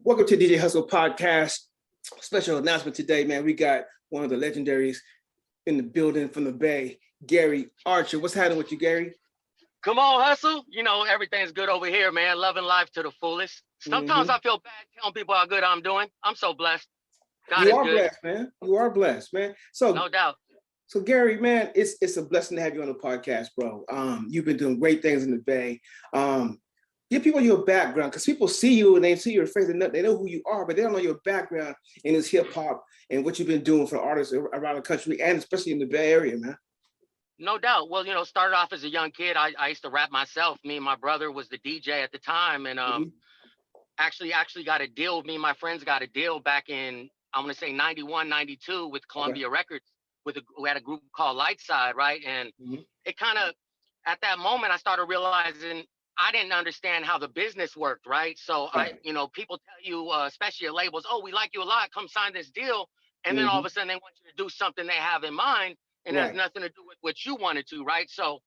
Welcome to DJ Hustle Podcast. Special announcement today, man. We got one of the legendaries in the building from the Bay, Gary Archer. What's happening with you, Gary? Come on, hustle. You know, everything's good over here, man. Loving life to the fullest. Sometimes I feel bad telling people how good I'm doing. I'm so blessed. God You is are good. blessed, man. You are blessed, man. So No doubt. So Gary, man, it's a blessing to have you on the podcast, bro. You've been doing great things in the Bay. Give people your background, because people see you and they see your face and they know who you are, but they don't know your background in this hip hop and what you've been doing for artists around the country and especially in the Bay Area, man. No doubt. Well, you know, started off as a young kid. I used to rap myself. Me and my brother was the DJ at the time, and actually got a deal. Me and my friends got a deal back in, I'm gonna say 91, 92 with Columbia Records. We had a group called Lightside, right? And it kind of, at that moment, I started realizing I didn't understand how the business worked, right? So people tell you, especially at labels, oh, we like you a lot, come sign this deal. And then all of a sudden they want you to do something they have in mind and it has nothing to do with what you wanted to, right? So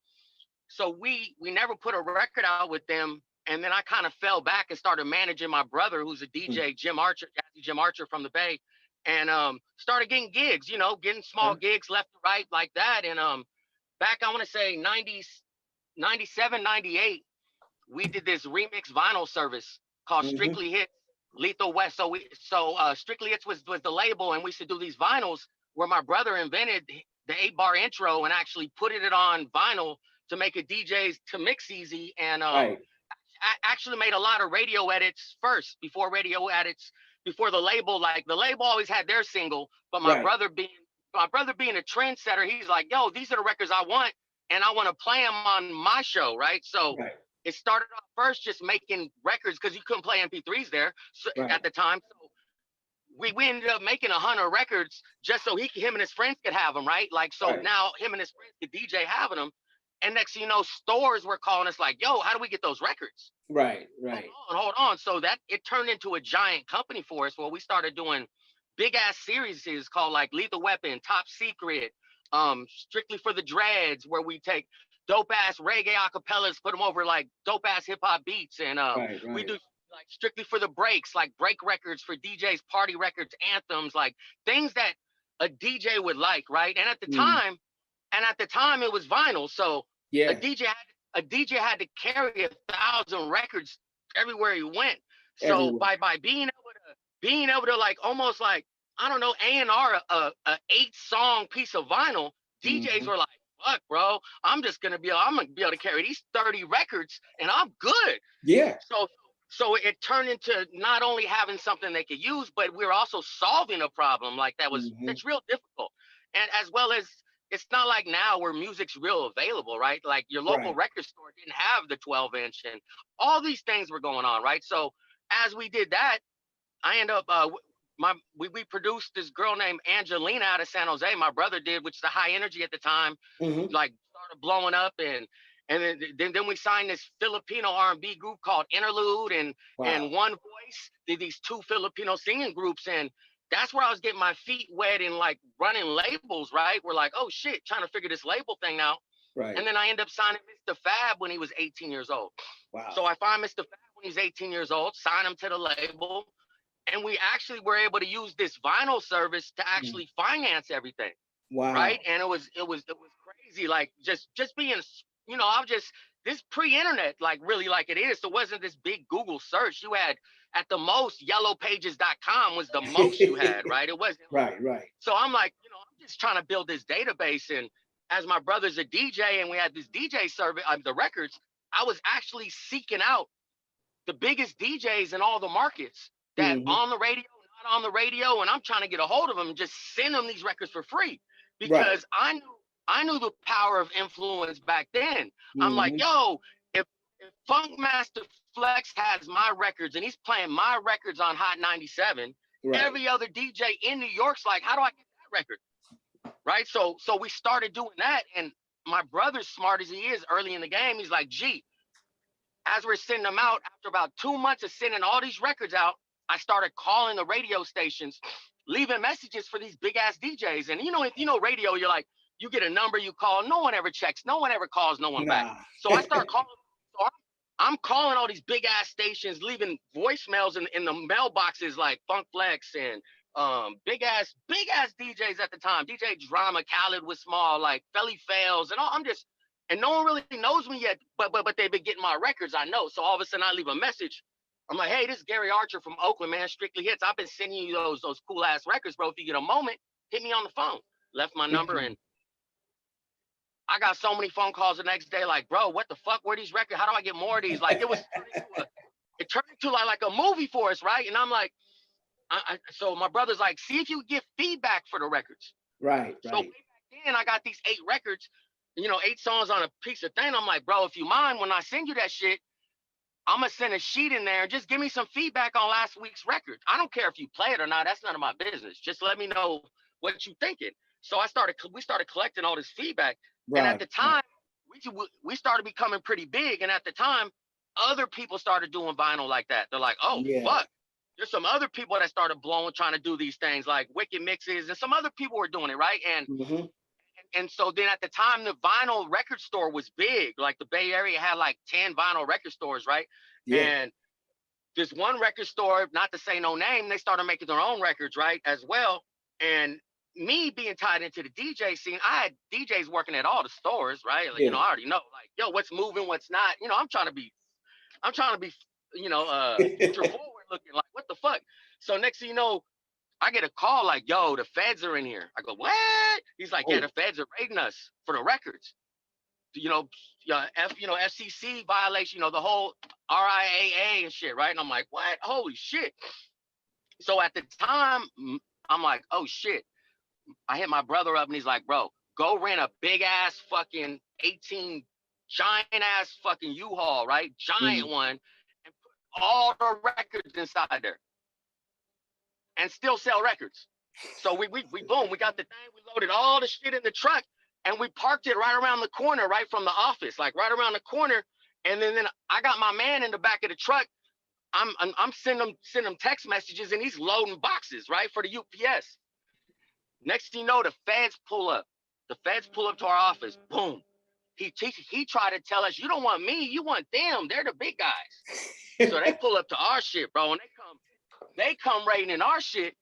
we never put a record out with them. And then I kind of fell back and started managing my brother, who's a DJ, Jim Archer, Jazzy Jim Archer from the Bay. And started getting gigs, getting small gigs left to right like that. And back, I want to say 97, 98, we did this remix vinyl service called Strictly Hits, Lethal West. So Strictly Hits was the label, and we used to do these vinyls where my brother invented the 8-bar intro and actually put it on vinyl to make it DJs to mix easy. And I actually made a lot of radio edits first before the label. Like the label always had their single, but my brother being a trendsetter, he's like, yo, these are the records I want, and I want to play them on my show, right? So it started off first just making records because you couldn't play MP3s there at the time. So we ended up making 100 records just so him and his friends could have them, right? Like, so now him and his friends could DJ having them. And next thing you know, stores were calling us like, yo, how do we get those records? Right. Hold on. So that it turned into a giant company for us where we started doing big ass series called like Lethal Weapon, Top Secret, Strictly for the Dreads, where we take dope ass reggae acapellas, put them over like dope ass hip hop beats. And we do like Strictly for the Breaks, like break records for DJs, party records, anthems, like things that a DJ would like, right? And at the time it was vinyl. So a DJ had to carry 1,000 records everywhere he went. So by being able to like almost like, I don't know, A&R a 8-song piece of vinyl, DJs were like, fuck, bro, I'm gonna be able to carry these 30 records and I'm good. Yeah. So it turned into not only having something they could use, but we were also solving a problem like it's real difficult. And as well as, it's not like now where music's real available, right? Like your local record store didn't have the 12-inch and all these things were going on, right? So as we did that, I ended up, we produced this girl named Angelina out of San Jose. My brother did, which is the High Energy at the time, like started blowing up, and then we signed this Filipino R&B group called Interlude, and One Voice did these 2 Filipino singing groups, and that's where I was getting my feet wet in like running labels, right? We're like, oh shit, trying to figure this label thing out. Right. And then I ended up signing Mr. Fab when he was 18 years old. Wow. So I find Mr. Fab when he's 18 years old, sign him to the label. And we actually were able to use this vinyl service to actually finance everything. Wow. Right. And it was crazy. Like just being, I'm just this pre-internet, like really like it is. So it wasn't this big Google search. You had at the most yellowpages.com was the most you had, right? It wasn't right. So I'm like, I'm just trying to build this database. And as my brother's a DJ and we had this DJ service, the records, I was actually seeking out the biggest DJs in all the markets that on the radio, not on the radio, and I'm trying to get a hold of them and just send them these records for free because I knew the power of influence back then. I'm like, yo, if Funkmaster Flex has my records and he's playing my records on Hot 97, every other DJ in New York's like, how do I get that record? Right? So we started doing that, and my brother's smart as he is early in the game, he's like, gee, as we're sending them out, after about 2 months of sending all these records out, I started calling the radio stations, leaving messages for these big ass DJs. And if you know radio, you're like, you get a number, you call, no one ever checks, no one ever calls no one back. So I start calling. I'm calling all these big ass stations, leaving voicemails in the mailboxes like Funk Flex and big ass DJs at the time. DJ Drama, Khaled was small, like Felly Fails, and all. And no one really knows me yet, but they've been getting my records, I know. So all of a sudden I leave a message. I'm like, hey, this is Gary Archer from Oakland, man. Strictly Hits. I've been sending you those cool ass records, bro. If you get a moment, hit me on the phone. Left my number, and I got so many phone calls the next day, like, bro, what the fuck? Where these records? How do I get more of these? Like, it turned into like a movie for us, right? And I'm like, so my brother's like, see if you get feedback for the records. Right. So way back then, I got these 8 records, 8 songs on a piece of thing. I'm like, bro, if you mind, when I send you that shit, I'm gonna send a sheet in there and just give me some feedback on last week's record. I don't care if you play it or not. That's none of my business. Just let me know what you thinking. So we started collecting all this feedback. Right. And at the time, we started becoming pretty big. And at the time, other people started doing vinyl like that. They're like, oh, fuck. There's some other people that started blowing, trying to do these things like Wicked Mixes, and some other people were doing it, right? And so then at the time, the vinyl record store was big. Like the Bay Area had like 10 vinyl record stores, right? Yeah. And this one record store, not to say no name, they started making their own records, right, as well. And me being tied into the DJ scene, I had DJs working at all the stores, right? Like, I already know, like, yo, what's moving, what's not. I'm trying to be, future forward looking, like, what the fuck? So next thing you know, I get a call like, yo, the feds are in here. I go, what? He's like, yeah, the feds are raiding us for the records. FCC violation, the whole RIAA and shit, right? And I'm like, what? Holy shit. So at the time, I'm like, oh shit. I hit my brother up and he's like, bro, go rent a big ass fucking 18 giant ass fucking U-Haul, right? Giant one, and put all the records inside there. And still sell records. So we boom, we got the thing, we loaded all the shit in the truck and we parked it right around the corner, right from the office, like right around the corner. And then I got my man in the back of the truck. I'm sending him text messages and he's loading boxes, right, for the UPS. Next thing you know, the feds pull up. The feds pull up to our office. Boom. He tried to tell us, you don't want me, you want them. They're the big guys. So they pull up to our shit, bro, and they come raiding in our shit,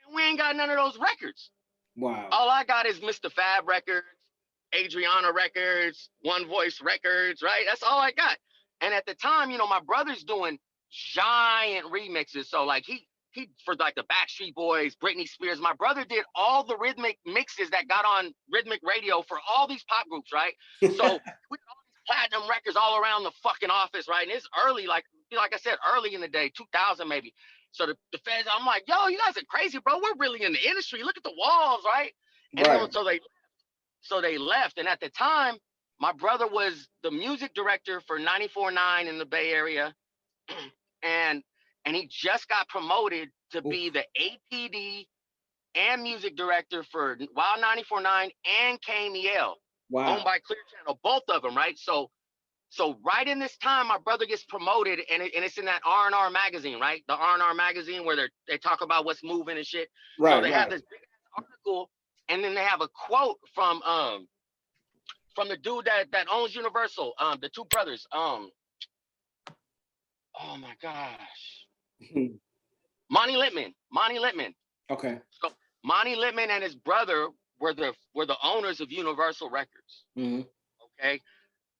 and we ain't got none of those records. Wow. All I got is Mr. Fab records, Adriana records, One Voice records, right? That's all I got. And at the time, my brother's doing giant remixes. So like he for like the Backstreet Boys, Britney Spears. My brother did all the rhythmic mixes that got on rhythmic radio for all these pop groups, right? So we got all these platinum records all around the fucking office, right? And it's early, like I said, early in the day, 2000 maybe. So the feds, I'm like, yo, you guys are crazy, bro. We're really in the industry. Look at the walls, right? And then, so they left. And at the time, my brother was the music director for 94.9 in the Bay Area. and he just got promoted to be the APD and music director for Wild 94.9 and KMEL. Wow. Owned by Clear Channel, both of them, right? So right in this time, my brother gets promoted, and it's in that R&R magazine, right? The R&R magazine where they talk about what's moving and shit. Right. So they have this big article, and then they have a quote from the dude that owns Universal, the two brothers. Oh my gosh, Monty Littman. Okay. So Monty Littman and his brother were the owners of Universal Records. Mm-hmm. Okay.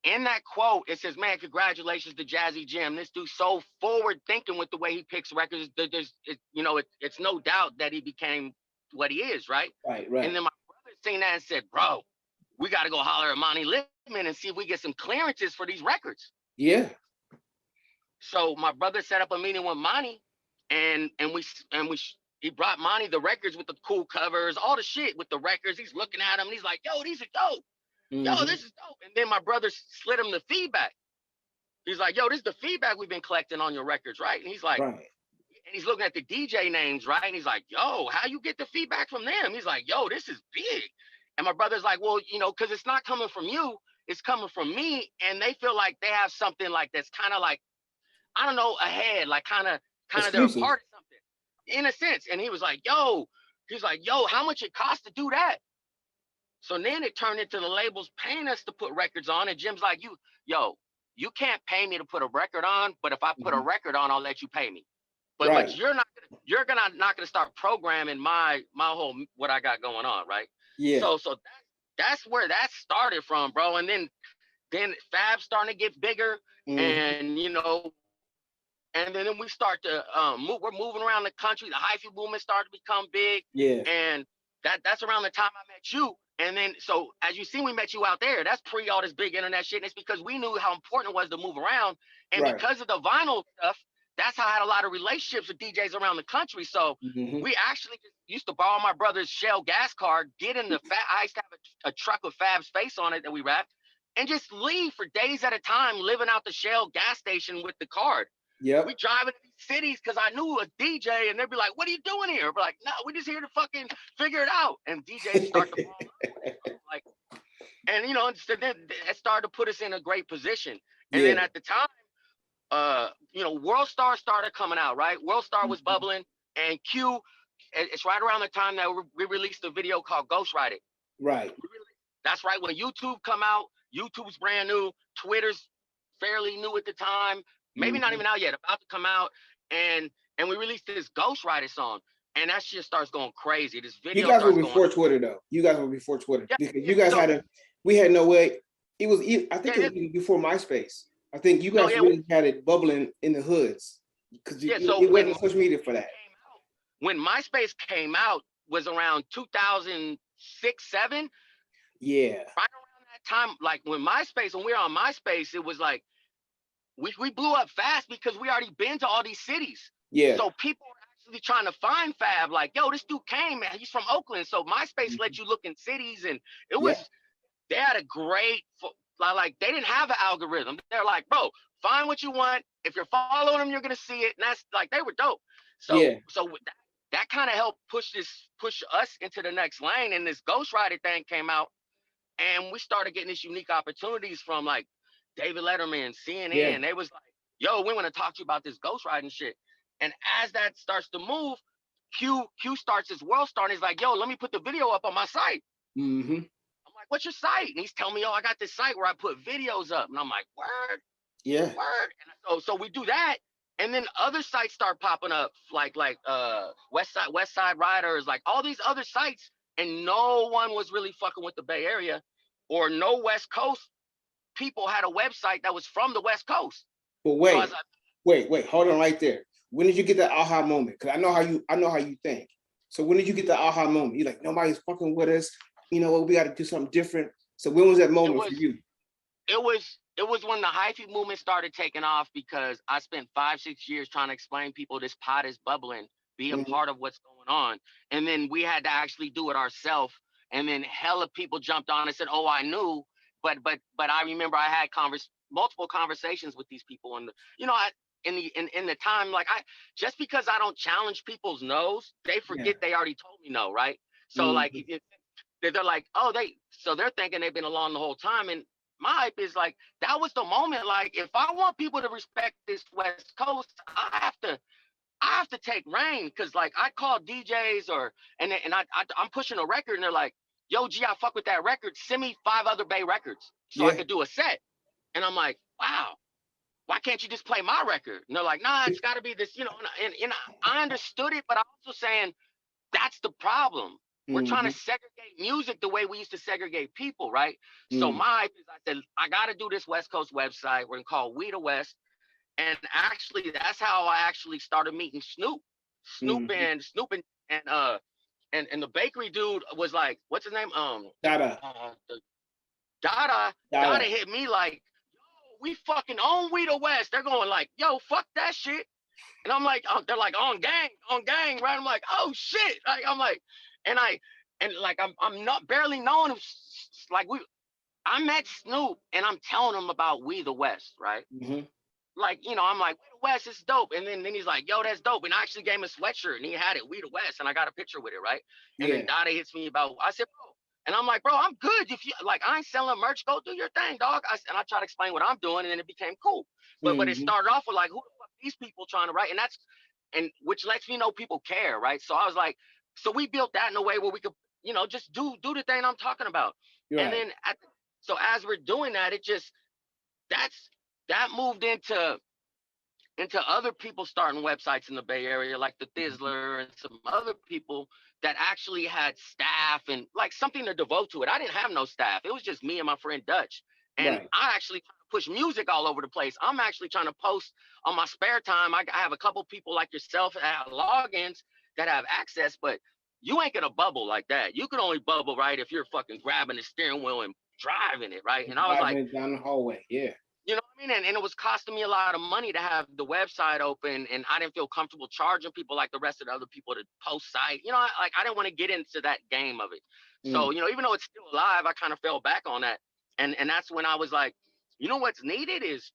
In that quote, it says, man, congratulations to Jazzy Jim. This dude's so forward thinking with the way he picks records. It's no doubt that he became what he is, right? Right. And then my brother seen that and said, bro, we got to go holler at Monty Littman and see if we get some clearances for these records. Yeah. So my brother set up a meeting with Monty, and he brought Monty the records with the cool covers, all the shit with the records. He's looking at them and he's like, yo, these are dope. Yo, this is dope. And then my brother slid him the feedback. He's like, yo, this is the feedback we've been collecting on your records, right? And he's like, and he's looking at the DJ names, right? And he's like, yo, how you get the feedback from them? He's like, yo, this is big. And my brother's like, well, because it's not coming from you, it's coming from me. And they feel like they have something like that's kind of like, I don't know, ahead, like kind of they're a part of something, in a sense. And he was like, yo, how much it costs to do that? So then it turned into the labels paying us to put records on. And Jim's like, you you can't pay me to put a record on, but if I put a record on, I'll let you pay me. But Right. but not gonna start programming my whole what I got going on, right? Yeah. So that's where that started from, bro. And then Fab starting to get bigger, and and then we start to move. We're moving around the country. The hyphy movement started to become big. Yeah. And that's around the time I met you. And then, so as you see, we met you out there. That's pre all this big internet shit. And it's because we knew how important it was to move around. And because of the vinyl stuff, that's how I had a lot of relationships with DJs around the country. So we actually used to borrow my brother's Shell gas card, get in the I used to have a truck with Fab's face on it that we wrapped, and just leave for days at a time, living out the Shell gas station with the card. Yeah. We drive into these cities because I knew a DJ, and they'd be like, "What are you doing here?" We're like, "No, we're just here to fucking figure it out." And DJs start to like, and so then it started to put us in a great position. And then at the time, World Star started coming out, right? World Star was bubbling, and Q. It's right around the time that we released a video called Ghost Ride It. Right. That's right when YouTube come out. YouTube's brand new. Twitter's fairly new at the time. Maybe not even out yet, about to come out, and we released this Ghost Rider song, and that shit starts going crazy. This video. You guys were before Twitter, though. You guys were before Twitter because you guys we had no way. It was, I think, it was even before MySpace. I think you guys really had it bubbling in the hoods because it wasn't social media for that. When MySpace came out was around 2006, 2007. Yeah. Right around that time, like when we were on MySpace, it was like. We blew up fast because we already been to all these cities. Yeah. So people were actually trying to find Fab, like, yo, this dude came, man. He's from Oakland. So MySpace let you look in cities, and it was they had a great like they didn't have an algorithm. They're like, bro, find what you want. If you're following them, you're gonna see it. And that's like they were dope. So that kind of helped push us into the next lane. And this Ghost Rider thing came out, and we started getting these unique opportunities from like David Letterman, CNN, they was like, yo, we want to talk to you about this ghost riding shit. And as that starts to move, Q starts his World Star, and he's like, yo, let me put the video up on my site. I'm like, what's your site? And he's telling me, yo, I got this site where I put videos up. And I'm like, word? Yeah. Word. And so we do that. And then other sites start popping up, like West Side Riders, like all these other sites. And no one was really fucking with the Bay Area or no West Coast people had a website that was from the West Coast. But wait, wait, hold on right there. When did you get that aha moment? Because I know how you think. So when did you get the aha moment? You're like, nobody's fucking with us. You know what? We got to do something different. So when was that moment for you? It was when the hyphy movement started taking off, because I spent 5-6 years trying to explain people this pot is bubbling, be a part of what's going on, and then we had to actually do it ourselves. And then hella people jumped on and said, "Oh, I knew." But I remember I had multiple conversations with these people, and in the time, like just because I don't challenge people's no's, they forget they already told me no, right? So like they're like, oh, so they're thinking they've been along the whole time. And my hype is like, that was the moment. Like, if I want people to respect this West Coast, I have to take reign, because like I call DJs and I'm pushing a record, and they're like, yo, G, I fuck with that record. Send me 5 other Bay records so I could do a set. And I'm like, wow, why can't you just play my record? And they're like, nah, it's got to be this, and I understood it, but I'm also saying that's the problem. We're trying to segregate music the way we used to segregate people, right? So my hype is, I said, I got to do this West Coast website. We're going to call We the West. And actually, that's how I actually started meeting Snoop. Snoop and the bakery dude was like, what's his name? Dada. Dada hit me like, yo, we fucking own We the West. They're going like, yo, fuck that shit. And I'm like, they're like, on gang, right? I'm like, oh shit. Like, I'm like, I'm not barely knowing him. Like I met Snoop, and I'm telling him about We the West, right? Like, I'm like, We the West is dope. And then he's like, yo, that's dope. And I actually gave him a sweatshirt, and he had it, We the West, and I got a picture with it, right? And then Dada hits me about, I said, bro, and I'm like, bro, I'm good. If you like, I ain't selling merch, go do your thing, dog. And I try to explain what I'm doing, and then it became cool. But it started off with like, who the fuck these people trying to write? And which lets me know people care, right? So I was like, so we built that in a way where we could, just do the thing I'm talking about. And then so as we're doing that, that's that moved into other people starting websites in the Bay Area, like the Thizzler and some other people that actually had staff and like something to devote to it. I didn't have no staff. It was just me and my friend Dutch. And Right. I actually push music all over the place. I'm actually trying to post on my spare time. I have a couple people like yourself that have logins that have access, but you ain't gonna bubble like that. You can only bubble, right, if you're fucking grabbing the steering wheel and driving it, right? And I was like, Down the hallway, yeah. you know what I mean? And it was costing me a lot of money to have the website open, and I didn't feel comfortable charging people like the rest of the other people to post site. You know, I didn't want to get into that game of it. So, you know, even though it's still alive, I kind of fell back on that. And that's when I was like, you know what's needed is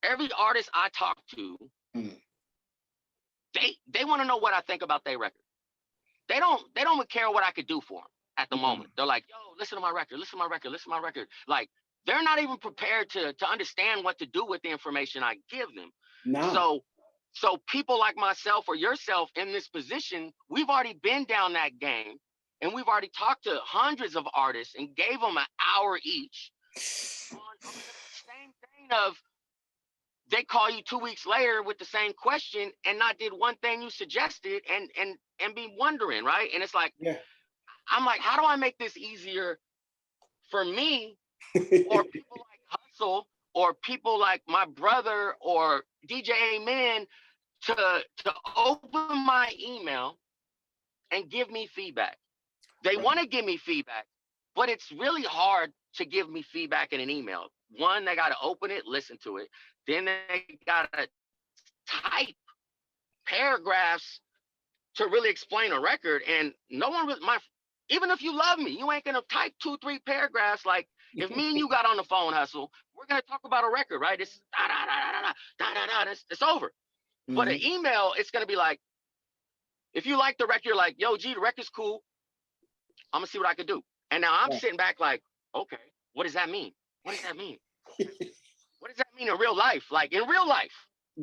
every artist I talk to, they want to know what I think about their record. They don't care what I could do for them at the moment. They're like, yo, listen to my record, listen to my record, listen to my record. Like, they're not even prepared to understand what to do with the information I give them. No. So people like myself or yourself in this position, we've already been down that game, and we've already talked to hundreds of artists and gave them an hour each on the same thing of they call you 2 weeks later with the same question and not did one thing you suggested and be wondering, right? And it's like, yeah. I'm like, how do I make this easier for me or people like Hustle or people like my brother or DJ Amen to open my email and give me feedback? They want to give me feedback, but it's really hard to give me feedback in an email. One, they got to open it, listen to it. Then they got to type paragraphs to really explain a record. And no one really, even if you love me, you ain't going to type 2-3 paragraphs. Like if me and you got on the phone, Hustle, we're going to talk about a record, right? It's it's over. But an email, it's going to be like, if you like the record, you're like, yo, G, the record's cool. I'm going to see what I can do. And now I'm sitting back like, okay, what does that mean? What does that mean? What does that mean in real life? Like in real life,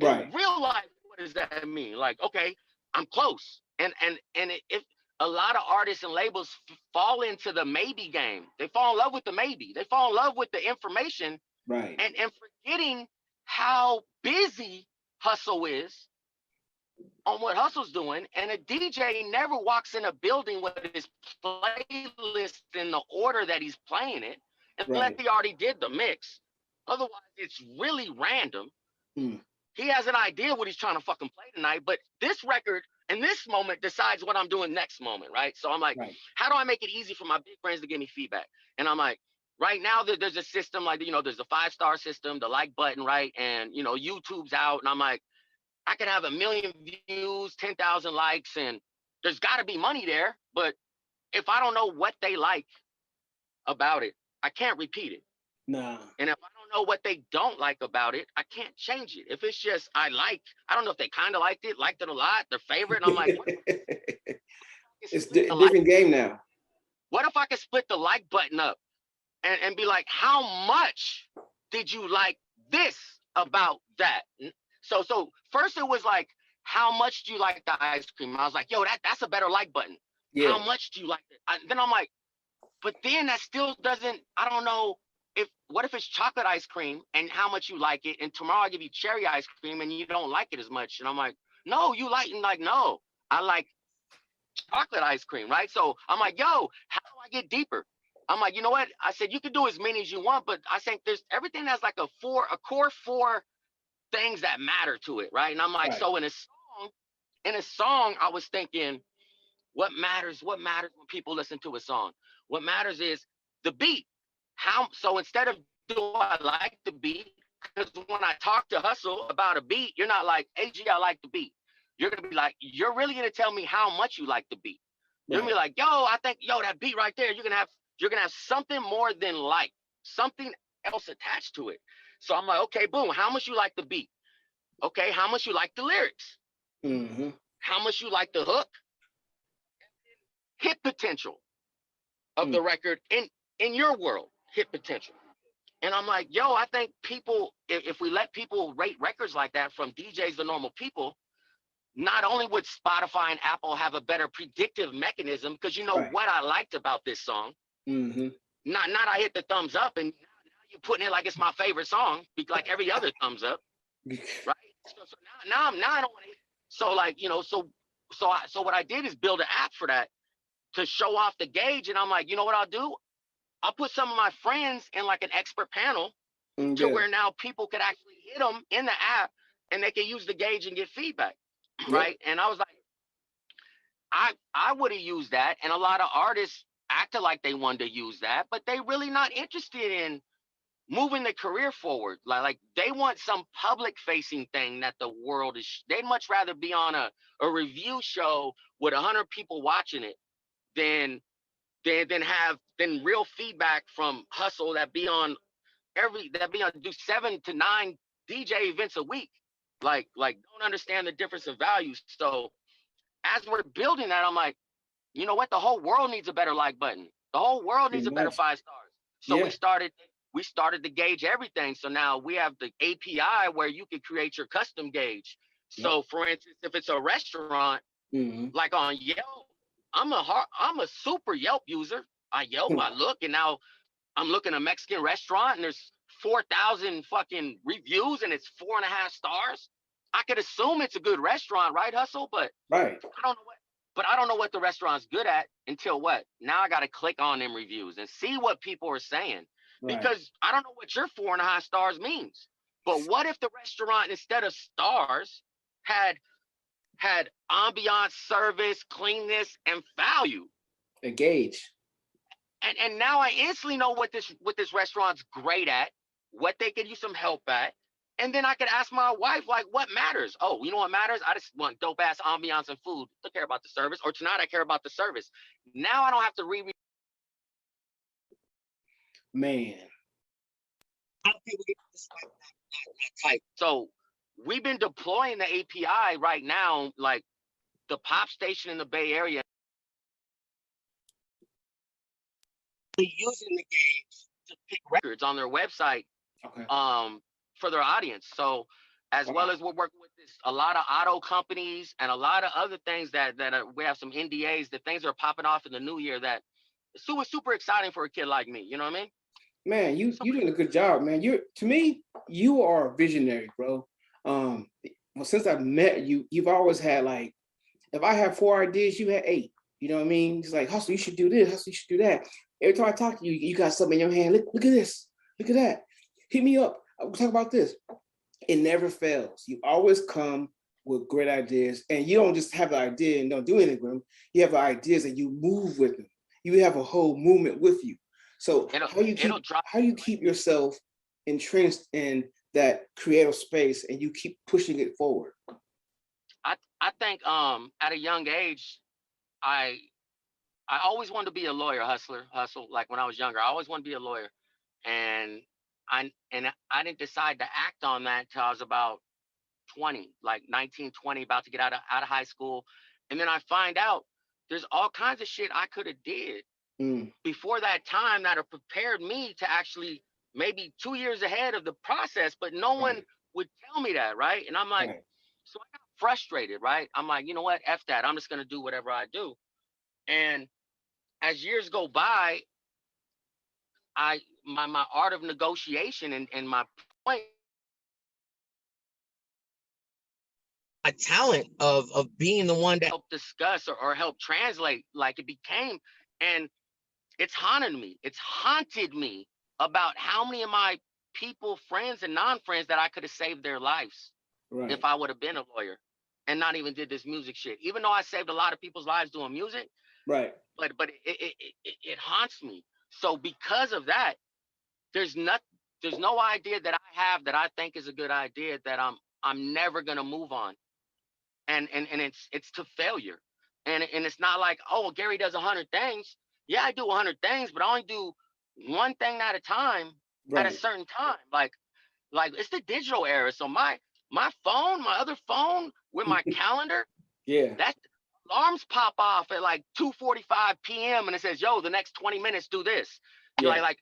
right? In real life, what does that mean? Like, okay, I'm close. And if a lot of artists and labels fall into the maybe game, they fall in love with the maybe. They fall in love with the information, right? And forgetting how busy Hustle is on what Hustle's doing. And a DJ never walks in a building with his playlist in the order that he's playing it, unless he already did the mix. Otherwise, it's really random. He has an idea what he's trying to fucking play tonight, but this record in this moment decides what I'm doing next moment, right? So I'm like, how do I make it easy for my big friends to give me feedback? And I'm like, right now there's a system like, you know, there's a 5-star system, the like button, right? And, you know, YouTube's out, and I'm like, I could have 1 million views, 10,000 likes, and there's got to be money there. But if I don't know what they like about it, I can't repeat it. No. And if I don't know what they don't like about it, I can't change it. If it's just I don't know if they kind of liked it a lot, their favorite. And I'm like, it's a different game now. What if I could split the like button up and be like, how much did you like this about that? So first it was like, how much do you like the ice cream? I was like, yo, that's a better like button. Yeah. How much do you like it? Then I'm like, but then that still doesn't, I don't know. What if it's chocolate ice cream and how much you like it, and tomorrow I give you cherry ice cream and you don't like it as much? And I'm like, no, you like it. And like, no, I like chocolate ice cream, right? So I'm like, yo, how do I get deeper? I'm like, you know what? I said, you can do as many as you want, but I think there's everything has like a core 4 things that matter to it, right? And I'm like, so in a song, I was thinking, what matters when people listen to a song? What matters is the beat. So instead of do I like the beat, because when I talk to Hustle about a beat, you're not like, hey, G, I like the beat. You're going to be like, you're really going to tell me how much you like the beat. You're going to be like, yo, I think, that beat right there, you're going to have something more than like, something else attached to it. So I'm like, okay, boom, how much you like the beat? Okay, how much you like the lyrics? How much you like the hook? Hit potential of the record in your world. Hit potential. And I'm like, yo, I think people, if we let people rate records like that from DJs to normal people, not only would Spotify and Apple have a better predictive mechanism, because you know what I liked about this song. Not I hit the thumbs up and now you putting it like it's my favorite song, like every other thumbs up, right? So now I don't want to. So like, you know, so what I did is build an app for that to show off the gauge, and I'm like, you know what I'll do? I'll put some of my friends in like an expert panel to Yeah. where now people could actually hit them in the app and they can use the gauge and get feedback, Yep. right? And I was like, I would have used that, and a lot of artists acted like they wanted to use that, but they really not interested in moving the career forward. Like they want some public facing thing that the world is. They'd much rather be on a review show with 100 people watching it than than real feedback from Hustle that be on do 7 to 9 DJ events a week. Like don't understand the difference of values. So as we're building that, I'm like, you know what? The whole world needs a better like button. The whole world needs Pretty a better much. 5 stars. So Yeah. we started to gauge everything. So now we have the API where you can create your custom gauge. So Yep. for instance, if it's a restaurant, Mm-hmm. like on Yelp, I'm a super Yelp user. I Yelp, I look, and now I'm looking at a Mexican restaurant and there's 4,000 fucking reviews and it's 4.5 stars. I could assume it's a good restaurant, right, Hustle? But Right. I don't know what the restaurant's good at until what? Now I got to click on them reviews and see what people are saying, Right. because I don't know what your 4.5 stars means. But what if the restaurant, instead of stars, had ambiance, service, cleanness, and value? A gauge. And now I instantly know what this restaurant's great at, what they could use some help at. And then I could ask my wife, like, what matters? Oh, you know what matters? I just want dope ass ambiance and food. I don't care about the service. Or tonight I care about the service. Now I don't have to Man. So we've been deploying the API right now, like the pop station in the Bay Area, using the gauge to pick records on their website. Okay. For their audience. So as well as we're working with a lot of auto companies and a lot of other things that we have some NDAs, that things are popping off in the new year that is super exciting for a kid like me. You know what I mean? Man, you doing a good job, man. To me, you are a visionary, bro. Well, since I've met you, you've always had, like, if I have 4 ideas, you had 8. You know what I mean? It's like, Hustle, you should do this. Hustle, you should do that. Every time I talk to you, you got something in your hand. Look at this. Look at that. Hit me up. We'll talk about this. It never fails. You always come with great ideas, and you don't just have the idea and don't do anything with them. You have ideas and you move with them. You have a whole movement with you. So how you keep yourself entrenched in that creative space and you keep pushing it forward? I think at a young age, I always wanted to be a lawyer, hustle. Like when I was younger, I always wanted to be a lawyer, and I didn't decide to act on that till I was about 20, like 19, 20, about to get out of high school. And then I find out there's all kinds of shit I could have did before that time that have prepared me to actually maybe 2 years ahead of the process, but no one would tell me that, right? And I'm like, so I got frustrated, right? I'm like, you know what? F that. I'm just going to do whatever I do. And as years go by, my art of negotiation and my point, a talent of being the one that helped discuss or help translate, like it became, and it's haunted me about how many of my people, friends and non-friends, that I could have saved their lives if I would have been a lawyer and not even did this music shit. Even though I saved a lot of people's lives doing music, right? But it haunts me. So because of that, there's no idea that I have that I think is a good idea that I'm never gonna move on. And it's to failure. And it's not like, oh, Gary does 100 things. Yeah, I do 100 things, but I only do one thing at a time at a certain time. Like it's the digital era. So my phone, my other phone with my calendar, that alarms pop off at like 2:45 p.m. and it says, yo, the next 20 minutes do this. Like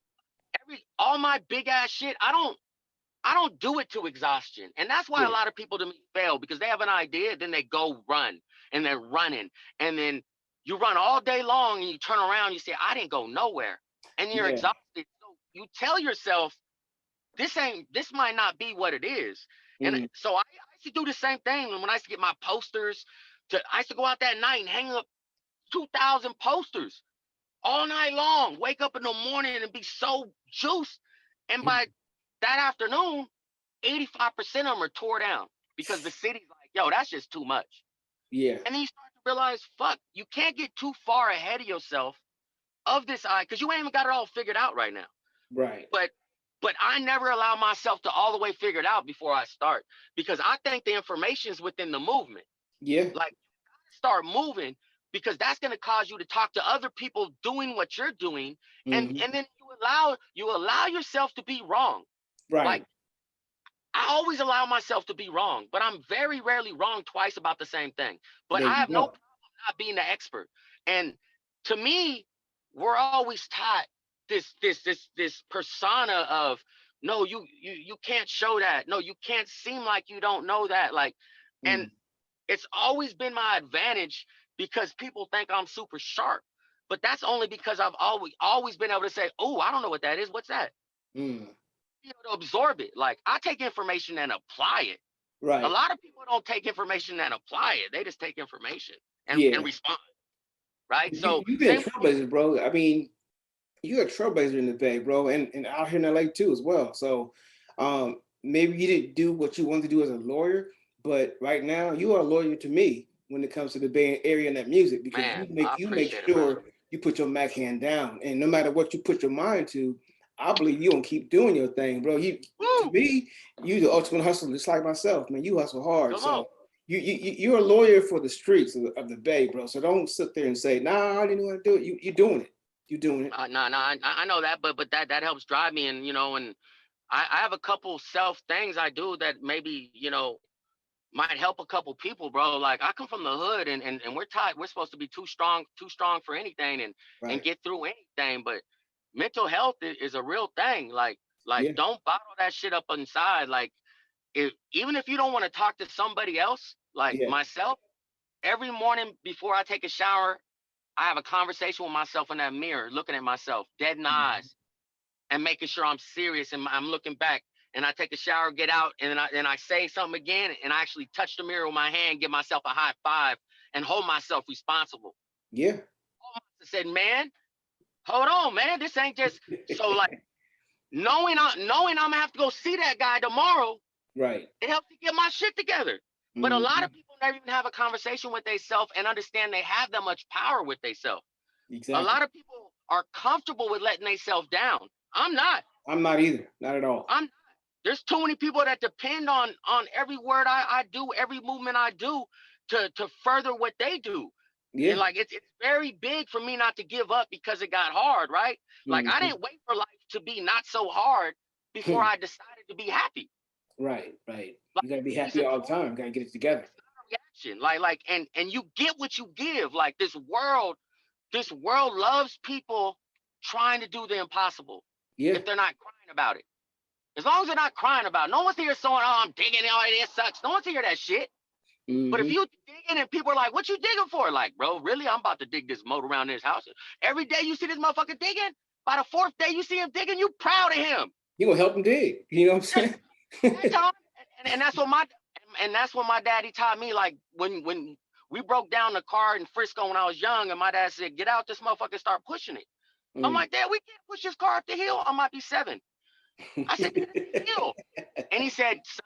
all my big ass shit, I don't do it to exhaustion. And that's why a lot of people to me fail, because they have an idea, then they go run and they're running. And then you run all day long and you turn around, you say, I didn't go nowhere. And you're exhausted. So you tell yourself, this might not be what it is. And Mm. so I used to do the same thing when I used to get my posters. I used to go out that night and hang up 2,000 posters all night long. Wake up in the morning and be so juiced. And by that afternoon, 85% of them are tore down because the city's like, yo, that's just too much. Yeah. And then you start to realize, fuck, you can't get too far ahead of yourself of this eye because you ain't even got it all figured out right now. Right. But I never allow myself to all the way figure it out before I start because I think the information is within the movement. Yeah. Like, start moving because that's going to cause you to talk to other people doing what you're doing, and then you allow yourself to be wrong. Right. Like, I always allow myself to be wrong, but I'm very rarely wrong twice about the same thing. But I have no problem not being the expert. And to me, we're always taught this persona of, no, you can't show that. No, you can't seem like you don't know that. Like, and it's always been my advantage because people think I'm super sharp. But that's only because I've always been able to say, oh, I don't know what that is. What's that? To absorb it. Like, I take information and apply it. Right. A lot of people don't take information and apply it. They just take information and respond. Right. So you've been a trailblazer, bro. I mean, you're a trailblazer in the Bay, bro, and out here in LA too as well. So maybe you didn't do what you wanted to do as a lawyer, but right now you are a lawyer to me when it comes to the Bay Area and that music, because you make sure you put your Mac hand down, and no matter what you put your mind to, I believe you're gonna keep doing your thing, bro. To me, you the ultimate hustler, just like myself, man. You hustle hard. So you're a lawyer for the streets of the Bay, bro. So don't sit there and say, nah, I didn't want to do it. You're doing it. You're doing it. No, I know that, but that helps drive me, and and I have a couple self things I do that maybe might help a couple people, bro. Like, I come from the hood, and we're taught we're supposed to be too strong for anything, and get through anything, but mental health is a real thing. Like don't bottle that shit up inside. Like, even if you don't want to talk to somebody else, like myself, every morning before I take a shower, I have a conversation with myself in that mirror, looking at myself dead in the eyes and making sure I'm serious and I'm looking back. And I take a shower, get out, and I say something again, and I actually touch the mirror with my hand, give myself a high five, and hold myself responsible. Yeah. I said, man, hold on, man. This ain't just so, like, knowing I'm gonna have to go see that guy tomorrow. Right. It helps to get my shit together. But a lot of people never even have a conversation with themselves and understand they have that much power with themselves. Exactly. A lot of people are comfortable with letting themselves down. I'm not. I'm not either. Not at all. There's too many people that depend on every word I do, every movement I do to further what they do. Yeah. And like it's very big for me not to give up because it got hard, right? Like I didn't wait for life to be not so hard before I decided to be happy. Right. Like, you gotta be happy all the time. Gotta get it together. Reaction. Like and you get what you give. Like this world loves people trying to do the impossible. Yeah. If they're not crying about it. As long as they're not crying about it. No one's here saying, oh, I'm digging, oh, it sucks. No one's hear that shit. But if you digging and people are like, what you digging for? Like, bro, really? I'm about to dig this moat around this house. Every day you see this motherfucker digging, by the fourth day you see him digging, you proud of him. You gonna help him dig. You know what I'm saying? and that's what my daddy taught me. Like when we broke down the car in Frisco when I was young, and my dad said, get out this motherfucker and start pushing it. I'm like, Dad, we can't push this car up the hill. I might be 7. I said, hill. And he said, son,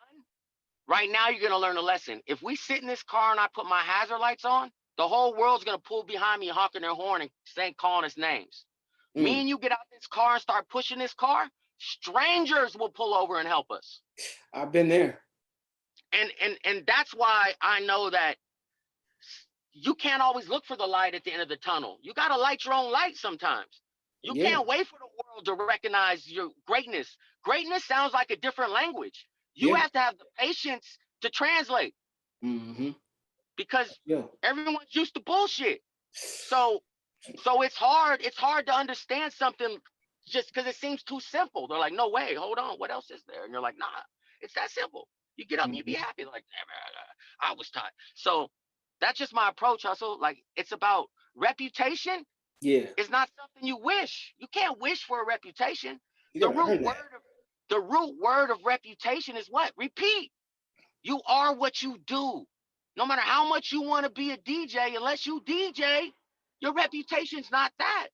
right now you're gonna learn a lesson. If we sit in this car and I put my hazard lights on, the whole world's gonna pull behind me honking their horn and saying, calling us names. Me and you get out this car and start pushing this car, strangers will pull over and help us. I've been there. And that's why I know that you can't always look for the light at the end of the tunnel. You gotta light your own light sometimes. You can't wait for the world to recognize your greatness. Greatness sounds like a different language. You have to have the patience to translate. Because everyone's used to bullshit. So it's hard to understand something just because it seems too simple. They're like, no way, hold on, what else is there? And you're like, nah, it's that simple. You get up and you be happy. Like, I was taught. So that's just my approach, Hustle. Like, it's about reputation. Yeah. It's not something you wish. You can't wish for a reputation. The root word The root word of reputation is what? Repeat. You are what you do. No matter how much you want to be a DJ, unless you DJ, your reputation's not that.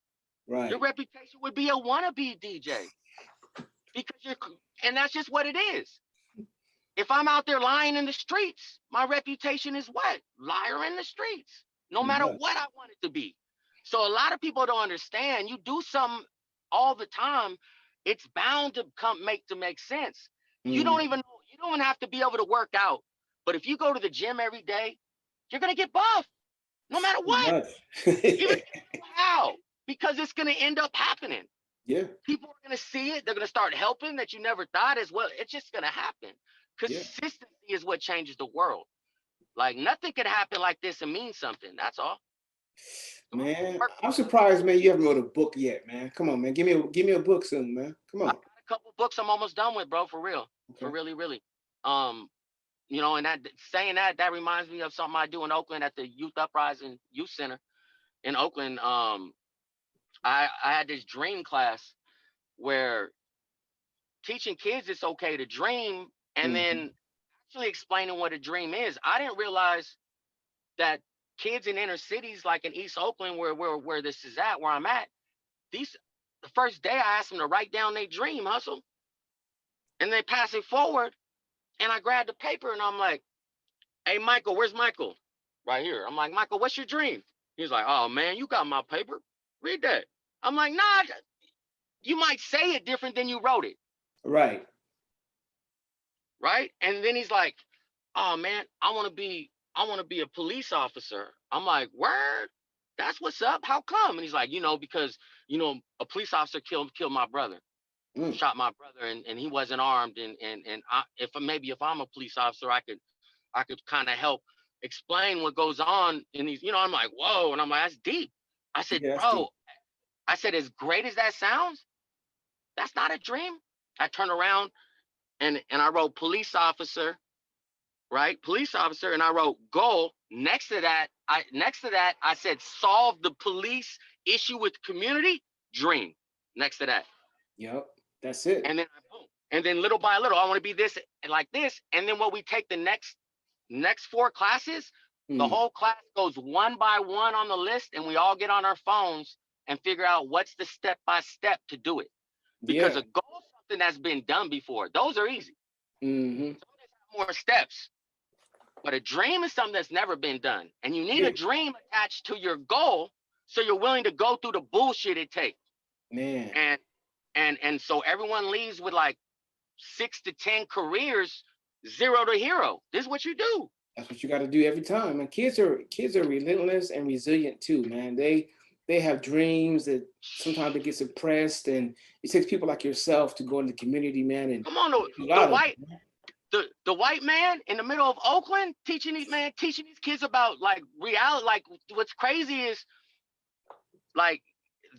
Right. Your reputation would be a wannabe DJ. Because and that's just what it is. If I'm out there lying in the streets, my reputation is what? Liar in the streets, no matter what I want it to be. So a lot of people don't understand. You do something all the time, it's bound to make sense. You don't even know, you don't even have to be able to work out. But if you go to the gym every day, you're gonna get buff, no matter what. Even how, because it's gonna end up happening. Yeah. People are gonna see it, they're gonna start helping that you never thought as well. It's just gonna happen. Consistency is what changes the world. Like nothing could happen like this and mean something. That's all. Man, I'm surprised, man. You haven't wrote a book yet, man. Come on, man. Give me a book soon, man. Come on. I got a couple books I'm almost done with, bro. For real, for really. You know, and that saying that reminds me of something I do in Oakland at the Youth Uprising Youth Center in Oakland. I had this dream class where teaching kids it's okay to dream, and then actually explaining what a dream is. I didn't realize that kids in inner cities like in East Oakland, where this is at, where I'm at, the first day I asked them to write down their dream, hustle, and they pass it forward, and I grabbed the paper and I'm like, hey Michael, where's Michael? Right here. I'm like, Michael, what's your dream? He's like, oh man, you got my paper, read that. I'm like, nah, you might say it different than you wrote it. Right. And then he's like, oh man, I want to be a police officer. I'm like, word? That's what's up. How come? And he's like, because a police officer killed my brother, shot my brother, and he wasn't armed. And if I'm a police officer, I could kind of help explain what goes on in these. I'm like, whoa, and I'm like, that's deep. I said, bro, I said, as great as that sounds, that's not a dream. I turned around and I wrote police officer. Right, police officer, and I wrote goal. Next to that, I said solve the police issue with community. Dream. Next to that. Yep, that's it. And then little by little, I want to be this and like this. And then what we take the next 4 classes, the whole class goes one by one on the list, and we all get on our phones and figure out what's the step by step to do it. Because a goal is something that's been done before. Those are easy. So there's more steps. But a dream is something that's never been done. And you need a dream attached to your goal so you're willing to go through the bullshit it takes. Man. And so everyone leaves with like 6 to 10 careers, 0 to hero. This is what you do. That's what you got to do every time. And kids are relentless and resilient too, man. They have dreams that sometimes they get suppressed, and it takes people like yourself to go into the community, man. And come on, the white man in the middle of Oakland teaching these kids about like reality. Like what's crazy is like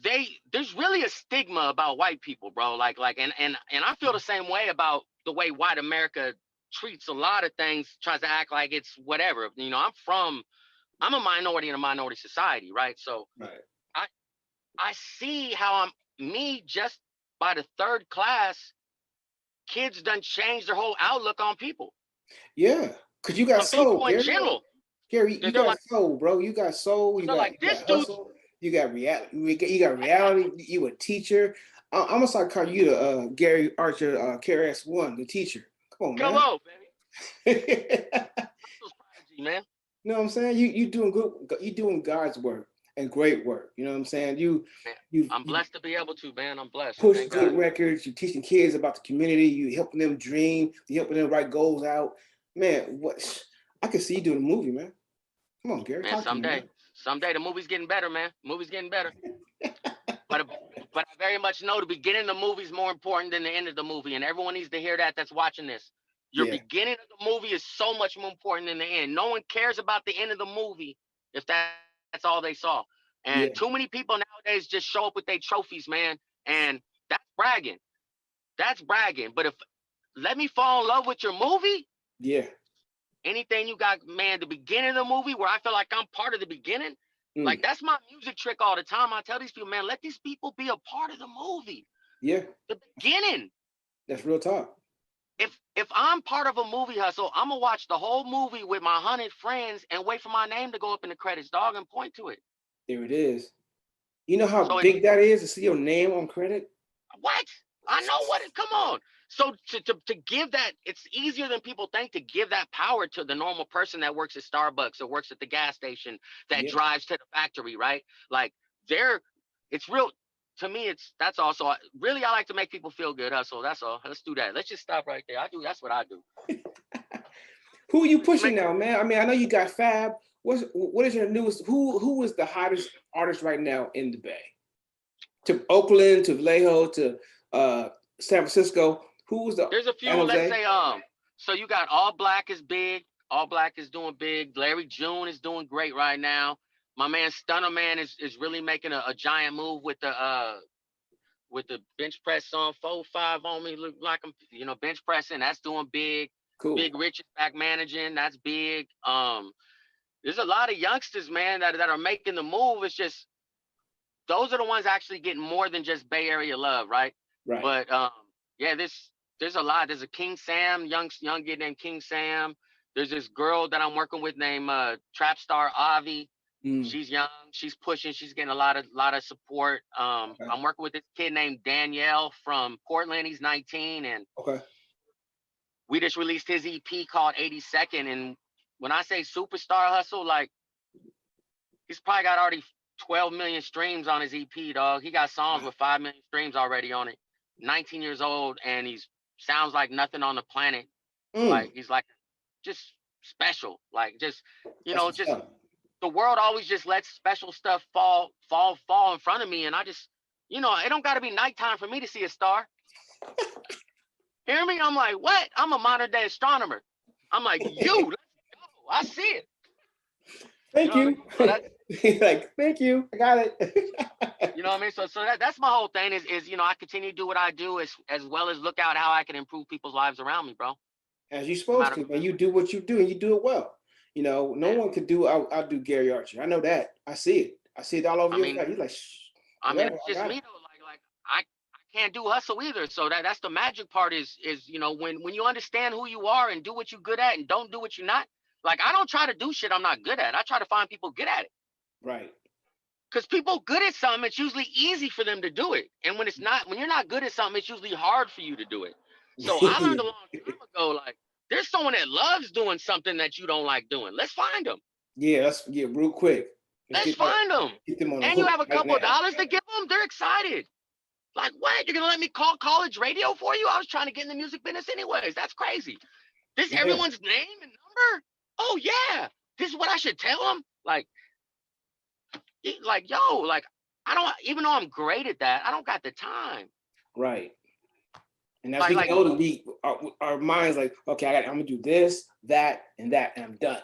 there's really a stigma about white people, bro. Like and I feel the same way about the way white America treats a lot of things, tries to act like it's whatever. I'm a minority in a minority society, right? So I see how just by the 3rd class, kids done changed their whole outlook on people. Yeah, because you got soul, in general. Gary, you got soul, bro. You got soul. You got hustle. You got reality. You got reality. You a teacher. I'm gonna start calling you the Gary Archer, KRS-One, the teacher. Come on, man. Hello, baby. Man. You know what I'm saying? You doing good. You doing God's work and great work. You know what I'm saying? I'm blessed to be able to, man. I'm blessed. Push good records. You teaching kids about the community. You helping them dream. You helping them write goals out. Man, what? I can see you doing a movie, man. Come on, Gary. Man, someday the movie's getting better, man. Movie's getting better. but I very much know the beginning of the movie is more important than the end of the movie, and everyone needs to hear that that's watching this. Your beginning of the movie is so much more important than the end. No one cares about the end of the movie if that's all they saw. And too many people nowadays just show up with their trophies, man. And that's bragging. But if let me fall in love with your movie. Yeah. Anything you got, man, the beginning of the movie where I feel like I'm part of the beginning. Like that's my music trick all the time. I tell these people, man, let these people be a part of the movie. Yeah. The beginning. That's real talk. If I'm part of a movie hustle, I'm gonna watch the whole movie with my 100 friends and wait for my name to go up in the credits, dog, and point to it. There it is. You know how So if big that is to see your name on credit? what? I know what it. Come on. So to give that, it's easier than people think to give that power to the normal person that works at Starbucks or works at the gas station that Yeah. drives to the factory, right? Like it's real. To me, that's also really I like to make people feel good. Hustle. That's all. Let's do that. Let's just stop right there. That's what I do. Who are you Just pushing make now, man? I mean, I know you got Fab. What is your newest? Who is the hottest artist right now in the Bay? To Oakland, to Vallejo, to San Francisco. Who's the There's a San few. Let's Jose? say So you got All Black is big. All Black is doing big. Larry June is doing great right now. My man Stunner Man is really making a giant move with the bench press on 4-5 on me. Look like I'm bench pressing. That's doing big. Cool. Big Rich is back managing. That's big. There's a lot of youngsters, man, that are making the move. It's just those are the ones actually getting more than just Bay Area love, right? Right. But yeah, there's a lot. There's a King Sam, young kid named King Sam. There's this girl that I'm working with named Trap Star Avi. She's young. She's pushing. She's getting a lot of support. Okay. I'm working with this kid named Danielle from Portland. He's 19, and Okay. we just released his EP called 82nd. And when I say superstar hustle, like he's probably got already 12 million streams on his EP, dog. He got songs with 5 million streams already on it. 19 years old, and he's sounds like nothing on the planet. Like he's like just special. Like just just the world always just lets special stuff fall in front of me, and I just it don't got to be nighttime for me to see a star. Hear me? I'm like, what? I'm a modern day astronomer. I'm like, let's go. I see it. Thank you. Like, thank you. I got it. You know what I mean? So that's my whole thing is I continue to do what I do as well as look out how I can improve people's lives around me, bro. As you're supposed to, man. You do what you do and you do it well. No one could do I'll do Gary Archer. I know that. I see it. I see it all over your face. You're like, it's just me though. Like I can't do hustle either. So that's the magic part is when you understand who you are and do what you're good at and don't do what you're not. Like I don't try to do shit I'm not good at. I try to find people good at it. Right. Because people good at something, it's usually easy for them to do it. And when you're not good at something, it's usually hard for you to do it. So I learned a long time ago, like, there's someone that loves doing something that you don't like doing. Let's find them. Yeah, real quick. Let's find them. Get them on the and you have a couple of dollars to give them, they're excited. Like, what? You're going to let me call college radio for you? I was trying to get in the music business anyways. That's crazy. This everyone's name and number? Oh, yeah. This is what I should tell them? Like, yo, like, I don't, even though I'm great at that, I don't got the time. Right. And as we get older, our minds like, okay, I'm gonna do this, that, and that, and I'm done.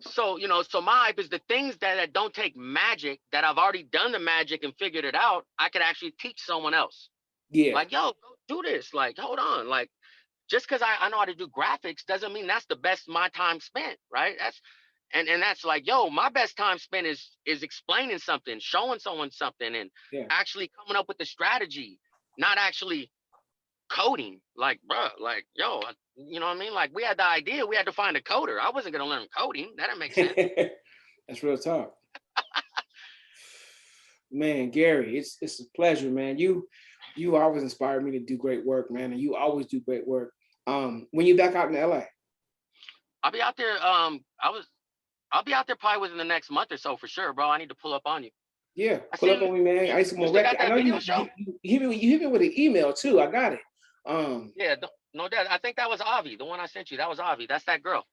So, so my hype is the things that don't take magic, that I've already done the magic and figured it out, I could actually teach someone else. Yeah. Like, yo, go do this. Like, hold on. Like, just because I know how to do graphics doesn't mean that's the best my time spent, right? And that's like, yo, my best time spent is explaining something, showing someone something, and actually coming up with the strategy, not actually coding. Like, bro, like, yo, you know what I mean? Like, we had the idea, we had to find a coder. I wasn't gonna learn coding. That didn't make sense. That's real talk. Man, Gary, it's a pleasure, man. You always inspire me to do great work, man, and you always do great work. When you back out in LA? I'll be out there. I'll be out there probably within the next month or so for sure, bro. I need to pull up on you. Yeah, pull up on me, man. I need some more records. I know you hit me with an email too. I got it. Yeah, no doubt. I think that was Avi, the one I sent you. That was Avi. That's that girl.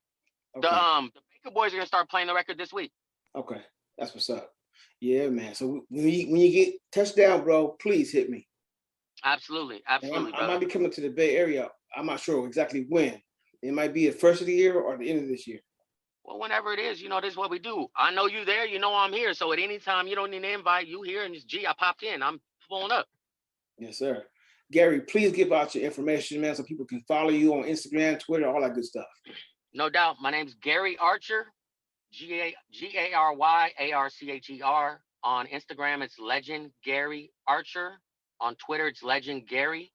Okay. The Baker Boys are gonna start playing the record this week. Okay, that's what's up. Yeah, man. So when you get touchdown, bro, please hit me. Absolutely. I might be coming to the Bay Area. I'm not sure exactly when. It might be the first of the year or the end of this year. Well, whenever it is, this is what we do. I know you there, I'm here. So at any time, you don't need an invite. You here and just, I popped in. I'm pulling up. Yes, sir. Gary, please give out your information, man, so people can follow you on Instagram, Twitter, all that good stuff. No doubt. My name's Gary Archer, GaryArcher. On Instagram, it's Legend Gary Archer. On Twitter, it's Legend Gary.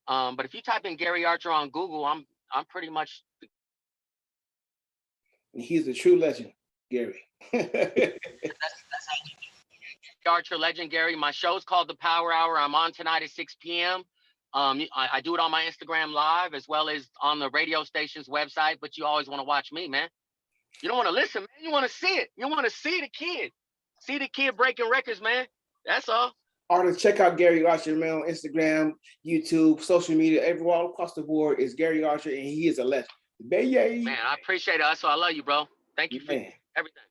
But if you type in Gary Archer on Google, I'm pretty much He's a true legend, Gary. Archer legend, Gary. My show's called The Power Hour. I'm on tonight at 6 p.m. I do it on my Instagram live as well as on the radio station's website, but you always want to watch me, man. You don't want to listen, man. You want to see it. You want to see the kid. See the kid breaking records, man. That's all. Artists, check out Gary Archer, man, on Instagram, YouTube, social media, everywhere all across the board is Gary Archer, and he is a legend. Man, I appreciate it. So I love you, bro. Thank you for everything.